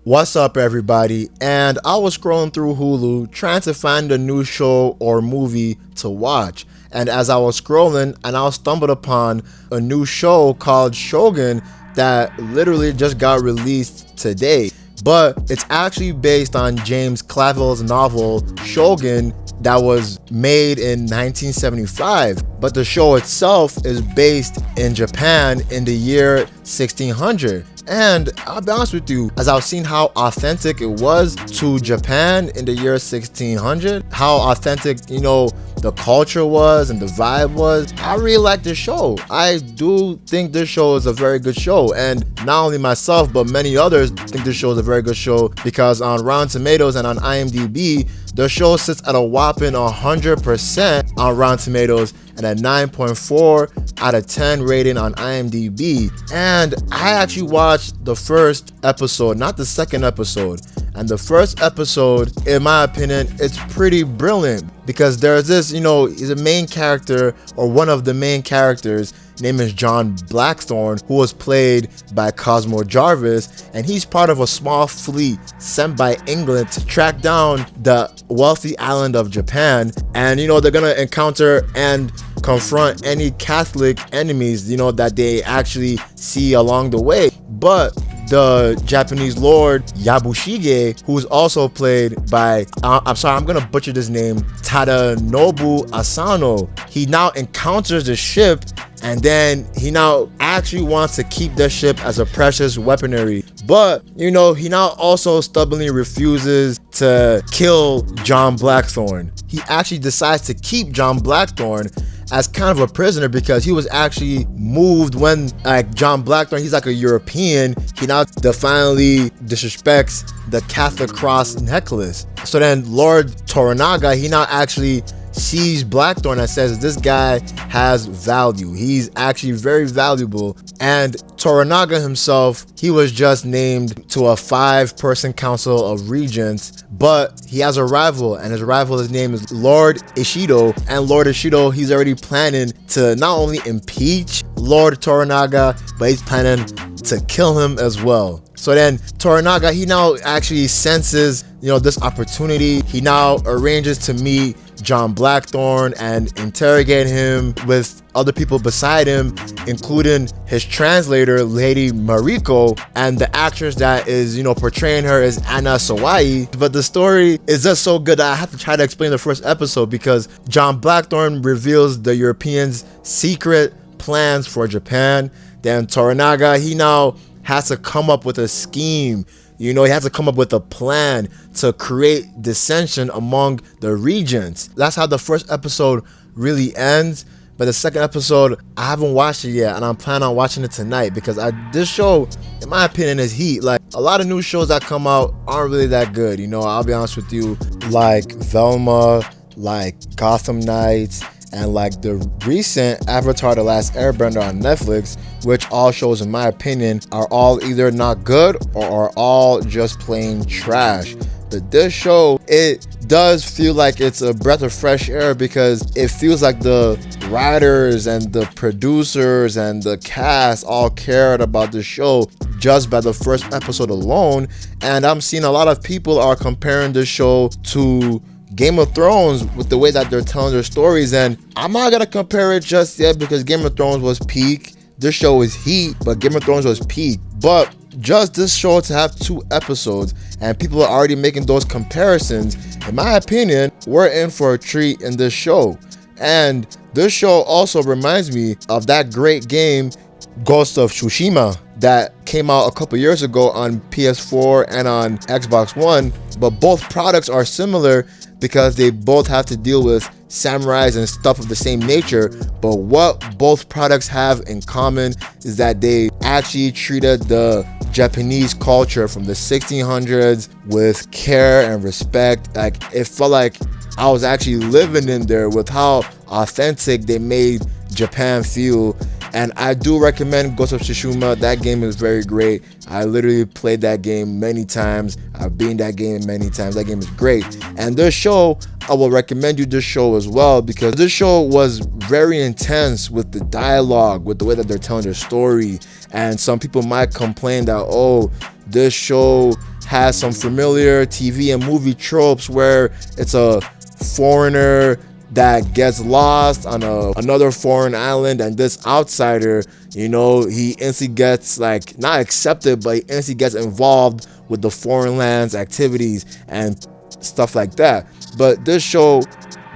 What's up, everybody? And I was scrolling through Hulu trying to find a new show or movie to watch. And as I was scrolling, I stumbled upon a new show called Shogun that literally just got released today. But it's actually based on James Clavell's novel Shogun that was made in 1975. But the show itself is based in Japan in the year 1600. And I'll be honest with you, as I was seeing how authentic it was to Japan in the year 1600, how authentic, the culture was and the vibe was, I really like this show. I do think this show is a very good show. And not only myself, but many others think this show is a very good show because on Rotten Tomatoes and on IMDb, the show sits at a whopping 100% on Rotten Tomatoes and a 9.4 out of 10 rating on IMDb. And I actually watched the first episode, not the second episode. And the first episode, in my opinion, it's pretty brilliant because there's this, he's a main character or one of the main characters. Name is John Blackthorne, who was played by Cosmo Jarvis, and he's part of a small fleet sent by England to track down the wealthy island of Japan. And they're gonna encounter and confront any Catholic enemies that they actually see along the way. But the Japanese lord Yabushige, who's also played by I'm gonna butcher this name, Tadanobu Asano, he now encounters the ship, and then he now actually wants to keep the ship as a precious weaponry. But, he now also stubbornly refuses to kill John Blackthorne. He actually decides to keep John Blackthorne as kind of a prisoner because he was actually moved when, John Blackthorne, he's like a European. He now defiantly disrespects the Catholic cross necklace. So then Lord Toranaga, he now actually sees Blackthorne and says this guy has value. He's actually very valuable. And Toranaga himself, he was just named to a 5-person council of regents, but he has a rival, and his rival, his name is Lord Ishido. And Lord Ishido, he's already planning to not only impeach Lord Toranaga, but he's planning to kill him as well. So then Toranaga, he now actually senses, this opportunity. He now arranges to meet John Blackthorne and interrogate him with other people beside him, including his translator, Lady Mariko, and the actress that is, portraying her is Anna Sawai. But the story is just so good that I have to try to explain the first episode because John Blackthorne reveals the Europeans' secret plans for Japan. Then Toranaga, he now has to come up with a scheme. He has to come up with a plan to create dissension among the regents. That's how the first episode really ends. But the second episode, I haven't watched it yet, and I'm planning on watching it tonight because this show, in my opinion, is heat. Like, a lot of new shows that come out aren't really that good. I'll be honest with you, like Velma, like Gotham Knights, and like the recent Avatar: The Last Airbender on Netflix, which all shows, in my opinion, are all either not good or are all just plain trash. But this show, it does feel like it's a breath of fresh air because it feels like the writers and the producers and the cast all cared about the show just by the first episode alone. And I'm seeing a lot of people are comparing this show to Game of Thrones with the way that they're telling their stories, and I'm not gonna compare it just yet because Game of Thrones was peak. This show is heat, but Game of Thrones was peak. But just this show to have 2 episodes and people are already making those comparisons, in my opinion, we're in for a treat in this show. And this show also reminds me of that great game Ghost of Tsushima that came out a couple years ago on PS4 and on Xbox One. But both products are similar because they both have to deal with samurais and stuff of the same nature. But what both products have in common is that they actually treated the Japanese culture from the 1600s with care and respect. Like, it felt like I was actually living in there with how authentic they made Japan feel. And I do recommend Ghost of Tsushima. That game is very great. I literally played that game many times. I've beaten that game many times. That game is great. And this show, I will recommend you this show as well because this show was very intense with the dialogue, with the way that they're telling their story. And some people might complain that, oh, this show has some familiar TV and movie tropes where it's a foreigner that gets lost on another foreign island, and this outsider, you know, he instantly gets like not accepted, but he instantly gets involved with the foreign land's activities and stuff like that. But this show,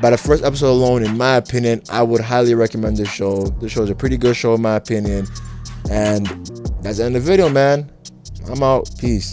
by the first episode alone, in my opinion, I would highly recommend this show. This show is a pretty good show in my opinion. And that's the end of the video, man. I'm out. Peace.